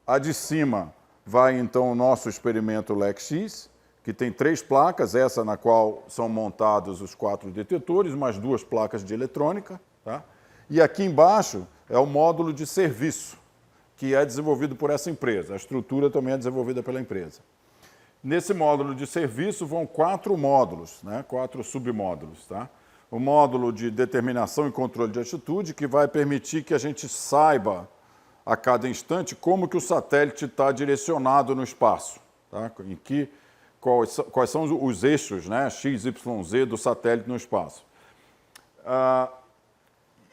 S6: A de cima vai, então, o nosso experimento LEC-X, que tem 3 placas, essa na qual são montados os 4 detetores, mais 2 placas de eletrônica. Tá? E aqui embaixo é o módulo de serviço, que é desenvolvido por essa empresa. A estrutura também é desenvolvida pela empresa. Nesse módulo de serviço vão 4 módulos, né? 4 submódulos. Tá? O módulo de determinação e controle de altitude, que vai permitir que a gente saiba a cada instante como que o satélite está direcionado no espaço. Tá? Quais são os eixos, né? X, Y, Z do satélite no espaço.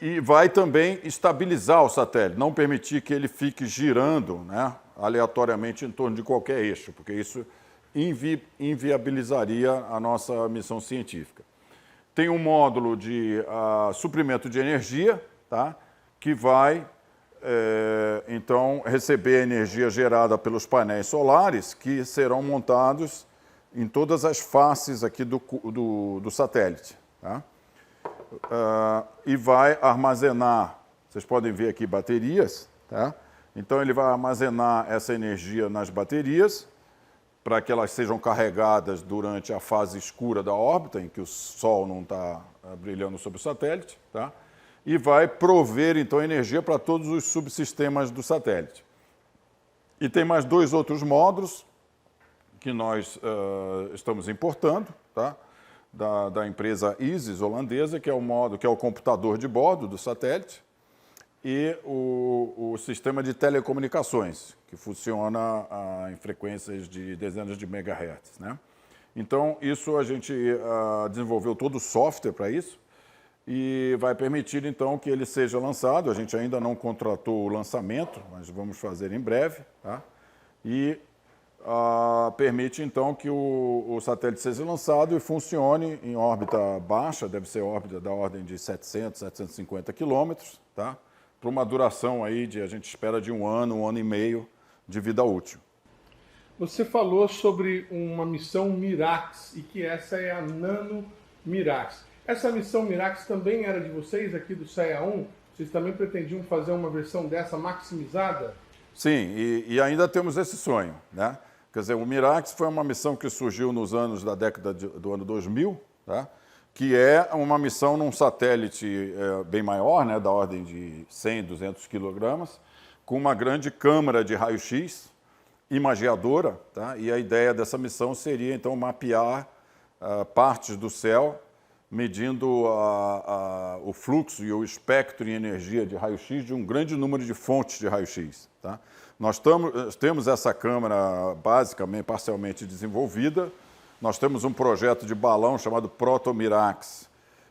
S6: E vai também estabilizar o satélite, não permitir que ele fique girando, né, aleatoriamente em torno de qualquer eixo, porque isso inviabilizaria a nossa missão científica. Tem um módulo de suprimento de energia, tá, que vai, então, receber a energia gerada pelos painéis solares, que serão montados em todas as faces aqui do satélite. Tá? E vai armazenar, vocês podem ver aqui baterias, tá? Então ele vai armazenar essa energia nas baterias para que elas sejam carregadas durante a fase escura da órbita, em que o Sol não está brilhando sobre o satélite, tá? E vai prover então energia para todos os subsistemas do satélite. E tem mais 2 outros módulos que nós estamos importando, tá? Da empresa ISIS holandesa, que é o computador de bordo do satélite, e o sistema de telecomunicações, que funciona em frequências de dezenas de megahertz. Né? Então, isso a gente desenvolveu todo o software para isso e vai permitir, então, que ele seja lançado. A gente ainda não contratou o lançamento, mas vamos fazer em breve. Tá? E permite, então, que o satélite seja lançado e funcione em órbita baixa, deve ser órbita da ordem de 700, 750 quilômetros, tá? Por uma duração aí a gente espera de um ano e meio de vida útil.
S1: Você falou sobre uma missão Mirax e que essa é a Nano Mirax. Essa missão Mirax também era de vocês aqui do CEA-1? Vocês também pretendiam fazer uma versão dessa maximizada?
S6: Sim, e ainda temos esse sonho, né? Quer dizer, o Mirax foi uma missão que surgiu nos anos da década do ano 2000, tá? Que é uma missão num satélite bem maior, né, da ordem de 100, 200 quilogramas, com uma grande câmara de raio-x imageadora, tá? E a ideia dessa missão seria, então, mapear partes do céu, medindo o fluxo e o espectro em energia de raio-x de um grande número de fontes de raio-x, tá? Nós temos essa câmara basicamente, parcialmente desenvolvida. Nós temos um projeto de balão chamado Proto-Mirax,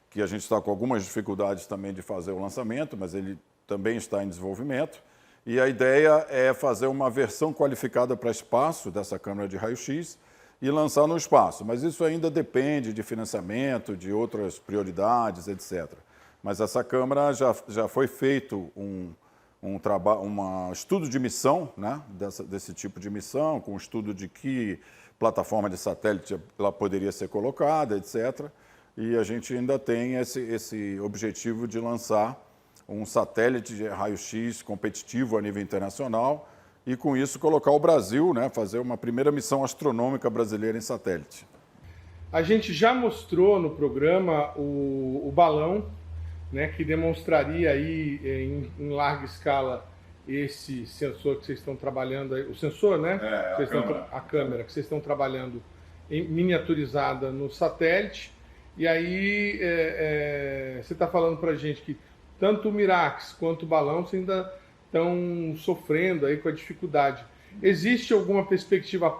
S6: que a gente está com algumas dificuldades também de fazer o lançamento, mas ele também está em desenvolvimento. E a ideia é fazer uma versão qualificada para espaço dessa câmara de raio-x e lançar no espaço. Mas isso ainda depende de financiamento, de outras prioridades, etc. Mas essa câmara já foi feito um estudo de missão, né, desse tipo de missão, com um estudo de que plataforma de satélite ela poderia ser colocada, etc. E a gente ainda tem esse objetivo de lançar um satélite de raio-x competitivo a nível internacional e, com isso, colocar o Brasil, né, fazer uma primeira missão astronômica brasileira em satélite.
S1: A gente já mostrou no programa o balão, né, que demonstraria aí em larga escala esse sensor que vocês estão trabalhando aí, o sensor, né? A câmera que vocês estão trabalhando miniaturizada no satélite. E aí você está falando para a gente que tanto o Mirax quanto o balão vocês ainda estão sofrendo aí com a dificuldade. Existe alguma perspectiva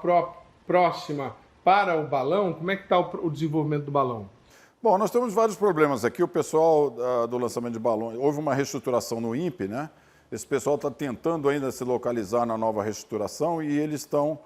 S1: próxima para o balão? Como é que está o desenvolvimento do balão?
S6: Bom, nós temos vários problemas aqui. O pessoal do lançamento de balões, houve uma reestruturação no INPE, né? Esse pessoal está tentando ainda se localizar na nova reestruturação e eles estão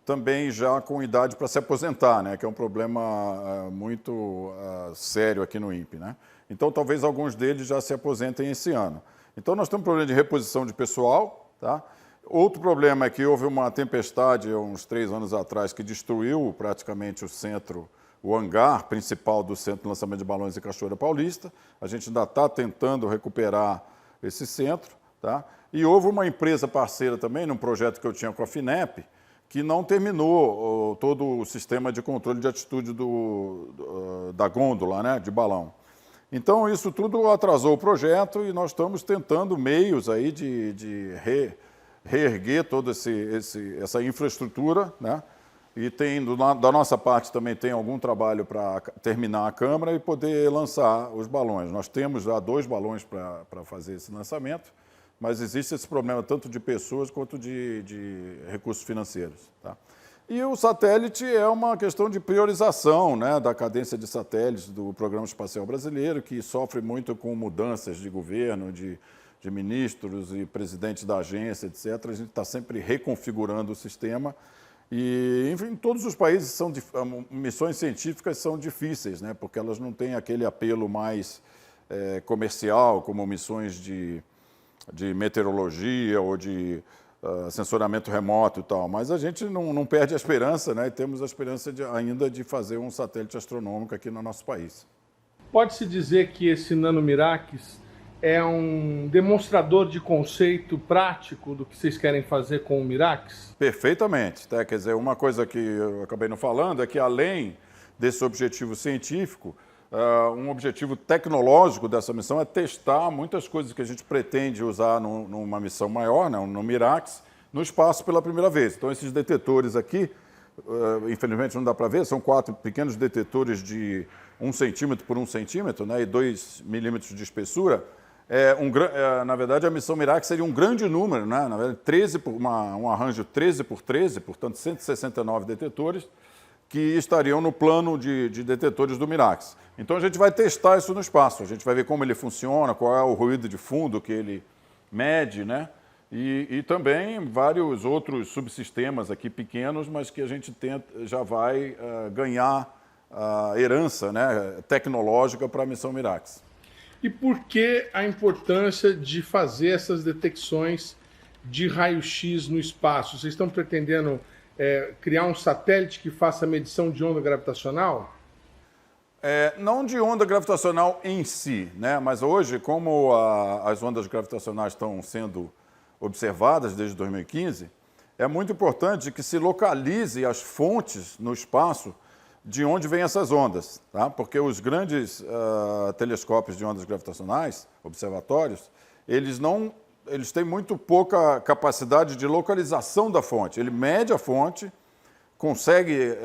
S6: também já com idade para se aposentar, né? Que é um problema muito sério aqui no INPE, né? Então, talvez alguns deles já se aposentem esse ano. Então, nós temos um problema de reposição de pessoal, tá? Outro problema é que houve uma tempestade uns 3 anos atrás que destruiu praticamente o centro, o hangar principal do Centro de Lançamento de Balões em Cachoeira Paulista. A gente ainda está tentando recuperar esse centro, tá? E houve uma empresa parceira também, num projeto que eu tinha com a FINEP, que não terminou todo o sistema de controle de atitude da gôndola, né, de balão. Então, isso tudo atrasou o projeto e nós estamos tentando meios aí de reerguer toda essa infraestrutura, né? E da nossa parte também tem algum trabalho para terminar a câmara e poder lançar os balões. Nós temos já 2 balões para fazer esse lançamento, mas existe esse problema tanto de pessoas quanto de recursos financeiros, tá? E o satélite é uma questão de priorização, né, da cadência de satélites do Programa Espacial Brasileiro, que sofre muito com mudanças de governo, de ministros e presidentes da agência, etc. A gente está sempre reconfigurando o sistema. E, enfim, todos os países missões científicas são difíceis, né, porque elas não têm aquele apelo mais comercial, como missões de meteorologia ou de sensoramento remoto e tal. Mas a gente não perde a esperança, né, e temos a esperança ainda de fazer um satélite astronômico aqui no nosso país.
S1: Pode-se dizer que esse Nano Mirax é um demonstrador de conceito prático do que vocês querem fazer com o Mirax?
S6: Perfeitamente, tá? Quer dizer, uma coisa que eu acabei não falando é que, além desse objetivo científico, um objetivo tecnológico dessa missão é testar muitas coisas que a gente pretende usar numa missão maior, né, no Mirax, no espaço pela primeira vez. Então, esses detetores aqui, infelizmente não dá para ver, são 4 pequenos detetores de 1 centímetro por 1 centímetro, né, e 2 milímetros de espessura. Na verdade, a missão Mirax seria um grande número, né? Na verdade, um arranjo 13 por 13, portanto, 169 detetores, que estariam no plano de detetores do Mirax. Então, a gente vai testar isso no espaço, a gente vai ver como ele funciona, qual é o ruído de fundo que ele mede, né? e também vários outros subsistemas aqui pequenos, mas que a gente já vai ganhar a herança, né, tecnológica para a missão Mirax.
S1: E por que a importância de fazer essas detecções de raio-x no espaço? Vocês estão pretendendo criar um satélite que faça medição de onda gravitacional?
S6: Não de onda gravitacional em si, né? Mas hoje, como as ondas gravitacionais estão sendo observadas desde 2015, é muito importante que se localize as fontes no espaço de onde vêm essas ondas, tá? Porque os grandes telescópios de ondas gravitacionais, observatórios, eles têm muito pouca capacidade de localização da fonte. Ele mede a fonte, consegue,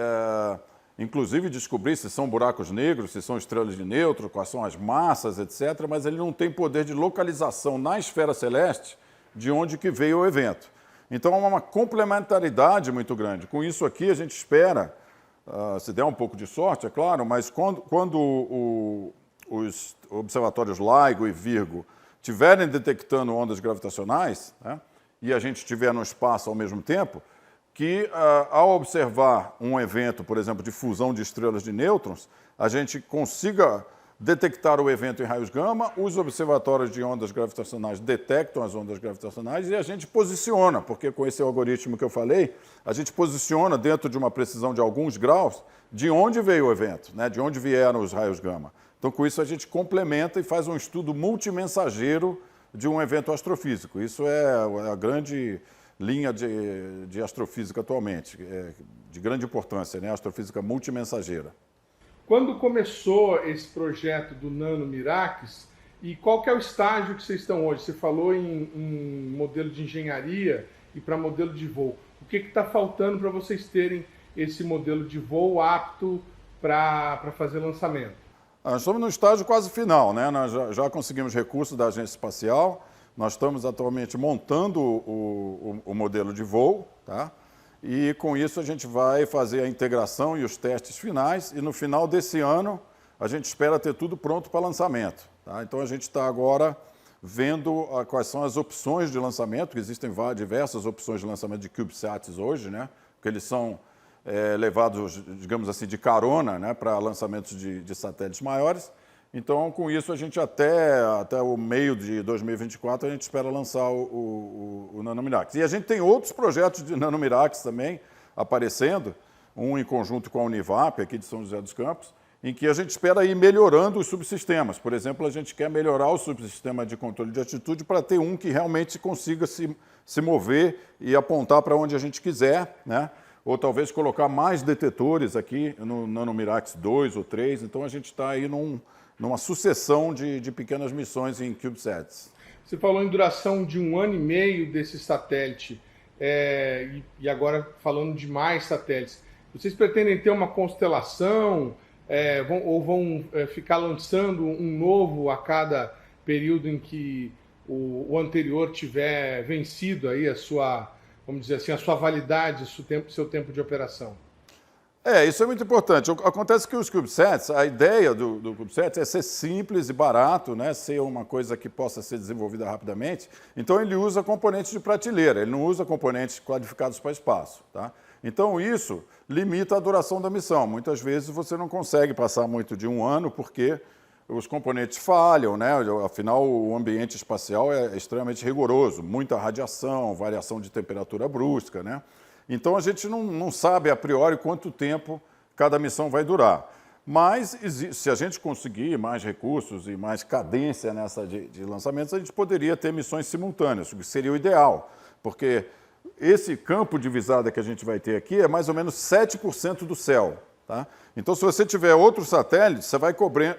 S6: inclusive, descobrir se são buracos negros, se são estrelas de nêutron, quais são as massas, etc., mas ele não tem poder de localização na esfera celeste de onde que veio o evento. Então, há uma complementaridade muito grande. Com isso aqui, a gente espera, se der um pouco de sorte, é claro, mas quando os observatórios LIGO e Virgo estiverem detectando ondas gravitacionais, né, e a gente estiver no espaço ao mesmo tempo, que ao observar um evento, por exemplo, de fusão de estrelas de nêutrons, a gente consiga detectar o evento em raios gama, os observatórios de ondas gravitacionais detectam as ondas gravitacionais e a gente posiciona, porque com esse algoritmo que eu falei, a gente posiciona dentro de uma precisão de alguns graus de onde veio o evento, né, de onde vieram os raios gama. Então, com isso, a gente complementa e faz um estudo multimensageiro de um evento astrofísico. Isso é a grande linha de astrofísica atualmente, de grande importância, né, a astrofísica multimensageira.
S1: Quando começou esse projeto do Nano Mirax e qual que é o estágio que vocês estão hoje? Você falou em modelo de engenharia e para modelo de voo. O que está faltando para vocês terem esse modelo de voo apto para fazer lançamento?
S6: Nós estamos no estágio quase final, né? Nós já conseguimos recursos da Agência Espacial, nós estamos atualmente montando o modelo de voo, tá? E com isso a gente vai fazer a integração e os testes finais e no final desse ano a gente espera ter tudo pronto para lançamento, tá? Então a gente está agora vendo quais são as opções de lançamento, que existem diversas opções de lançamento de CubeSats hoje, né? Porque eles são levados, digamos assim, de carona, né, para lançamentos de satélites maiores. Então, com isso, a gente até o meio de 2024, a gente espera lançar o Nano Mirax. E a gente tem outros projetos de Nano Mirax também aparecendo, um em conjunto com a Univap, aqui de São José dos Campos, em que a gente espera ir melhorando os subsistemas. Por exemplo, a gente quer melhorar o subsistema de controle de altitude para ter um que realmente consiga se mover e apontar para onde a gente quiser, né? Ou talvez colocar mais detetores aqui no Nano Mirax 2 ou 3. Então, a gente está aí numa sucessão de pequenas missões em CubeSats.
S1: Você falou em duração de 1 ano e meio desse satélite, e agora falando de mais satélites. Vocês pretendem ter uma constelação, ou vão ficar lançando um novo a cada período em que o anterior tiver vencido aí a sua, vamos dizer assim, a sua validade, seu tempo de operação?
S6: Isso é muito importante. Acontece que os CubeSats, a ideia do CubeSat é ser simples e barato, né? Ser uma coisa que possa ser desenvolvida rapidamente. Então, ele usa componentes de prateleira, ele não usa componentes qualificados para espaço, tá? Então, isso limita a duração da missão. Muitas vezes você não consegue passar muito de 1 ano porque os componentes falham, né? Afinal, o ambiente espacial é extremamente rigoroso, muita radiação, variação de temperatura brusca, né? Então, a gente não sabe a priori quanto tempo cada missão vai durar. Mas, se a gente conseguir mais recursos e mais cadência nessa de lançamentos, a gente poderia ter missões simultâneas, o que seria o ideal. Porque esse campo de visada que a gente vai ter aqui é mais ou menos 7% do céu, tá? Então, se você tiver outros satélites, você vai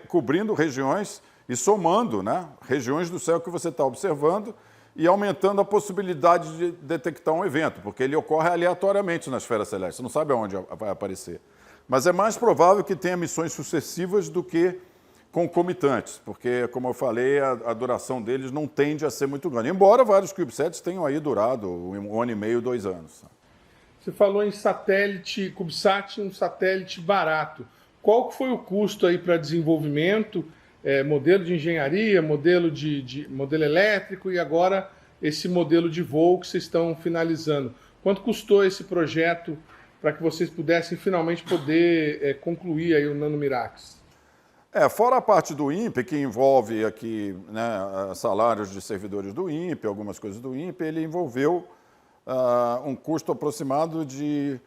S6: cobrindo regiões e somando, né, regiões do céu que você está observando, e aumentando a possibilidade de detectar um evento, porque ele ocorre aleatoriamente na esfera celeste, você não sabe aonde vai aparecer. Mas é mais provável que tenha missões sucessivas do que concomitantes, porque, como eu falei, a duração deles não tende a ser muito grande, embora vários CubeSats tenham aí durado 1 ano e meio, 2 anos.
S1: Você falou em satélite, CubeSat, um satélite barato. Qual foi o custo aí para desenvolvimento? Modelo de engenharia, modelo elétrico e agora esse modelo de voo que vocês estão finalizando. Quanto custou esse projeto para que vocês pudessem finalmente poder concluir aí o NanoMirax?
S6: Fora a parte do INPE, que envolve aqui, né, salários de servidores do INPE, algumas coisas do INPE, ele envolveu um custo aproximado de,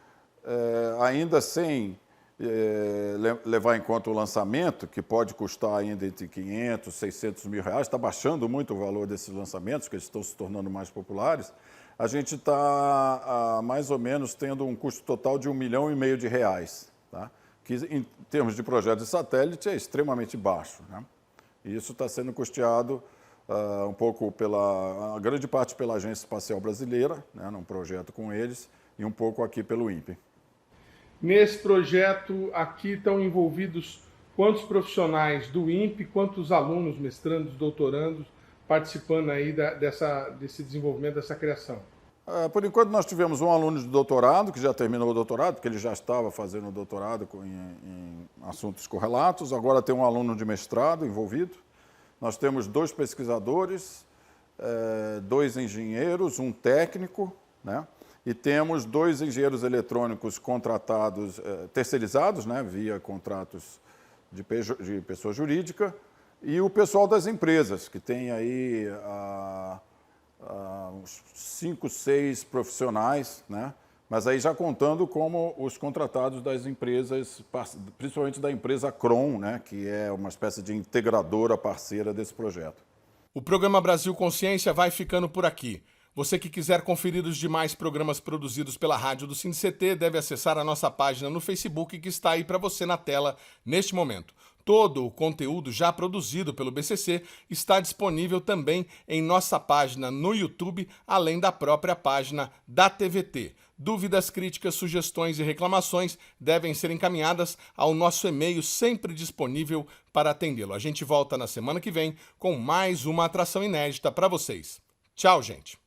S6: ainda sem levar em conta o lançamento, que pode custar ainda entre 500 e 600 mil reais, está baixando muito o valor desses lançamentos, que eles estão se tornando mais populares, a gente está mais ou menos tendo um custo total de R$1,5 milhão de reais, tá? Que em termos de projeto de satélite é extremamente baixo, né? E isso está sendo custeado um pouco a grande parte pela Agência Espacial Brasileira, né, num projeto com eles, e um pouco aqui pelo INPE.
S1: Nesse projeto aqui estão envolvidos quantos profissionais do INPE, quantos alunos, mestrandos, doutorandos, participando aí desse desenvolvimento, dessa criação?
S6: Por enquanto, nós tivemos um aluno de doutorado, que já terminou o doutorado, porque ele já estava fazendo o doutorado em assuntos correlatos. Agora tem um aluno de mestrado envolvido. Nós temos 2 pesquisadores, 2 engenheiros, um técnico, né? E temos 2 engenheiros eletrônicos contratados, terceirizados, né, via contratos de pessoa jurídica, e o pessoal das empresas, que tem aí uns 5, 6 profissionais, né? Mas aí já contando como os contratados das empresas, principalmente da empresa Cron, né? Que é uma espécie de integradora parceira desse projeto.
S1: O programa Brasil Consciência vai ficando por aqui. Você que quiser conferir os demais programas produzidos pela rádio do CineCT deve acessar a nossa página no Facebook, que está aí para você na tela neste momento. Todo o conteúdo já produzido pelo BCC está disponível também em nossa página no YouTube, além da própria página da TVT. Dúvidas, críticas, sugestões e reclamações devem ser encaminhadas ao nosso e-mail, sempre disponível para atendê-lo. A gente volta na semana que vem com mais uma atração inédita para vocês. Tchau, gente!